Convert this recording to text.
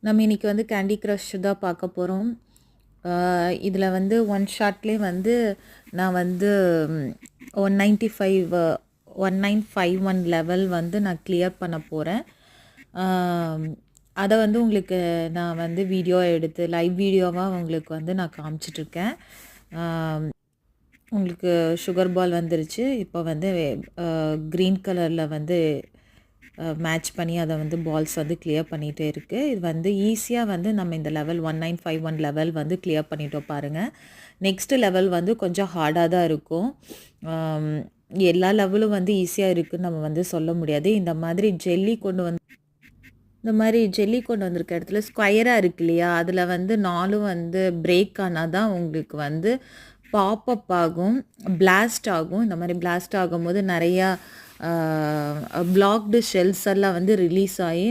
நம்ம இன்றைக்கி வந்து கேண்டி க்ரஷ் தான் பார்க்க போகிறோம். இதில் வந்து ஒன் ஷாட்லேயே வந்து நான் வந்து 195 1951 லெவல் வந்து நான் கிளியர் பண்ண போகிறேன். அதை வந்து உங்களுக்கு நான் வந்து வீடியோ எடுத்து லைவ் வீடியோவாக உங்களுக்கு வந்து நான் காமிச்சிட்ருக்கேன். உங்களுக்கு சுகர் பால் வந்துருச்சு. இப்போ வந்து க்ரீன் கலரில் வந்து மேட்ச் பண்ணி அதை வந்து பால்ஸ் வந்து கிளியர் பண்ணிகிட்டே இருக்குது. இது வந்து ஈஸியாக வந்து நம்ம இந்த லெவல் 1951 லெவல் வந்து கிளியர் பண்ணிட்டோம் பாருங்கள். நெக்ஸ்ட்டு லெவல் வந்து கொஞ்சம் ஹார்டாக தான் இருக்கும். எல்லா லெவலும் வந்து ஈஸியாக இருக்குதுன்னு நம்ம வந்து சொல்ல முடியாது. இந்த மாதிரி ஜெல்லி கொண்டு வந்திருக்க இடத்துல ஸ்கொயராக இருக்கு இல்லையா, அதில் வந்து 4 வந்து பிரேக் ஆனால் தான் உங்களுக்கு வந்து பாப்பப் ஆகும், பிளாஸ்ட் ஆகும். இந்த மாதிரி பிளாஸ்ட் ஆகும்போது நிறையா பிளாக்டு ஷெல்ஸ் எல்லாம் வந்து ரிலீஸ் ஆகி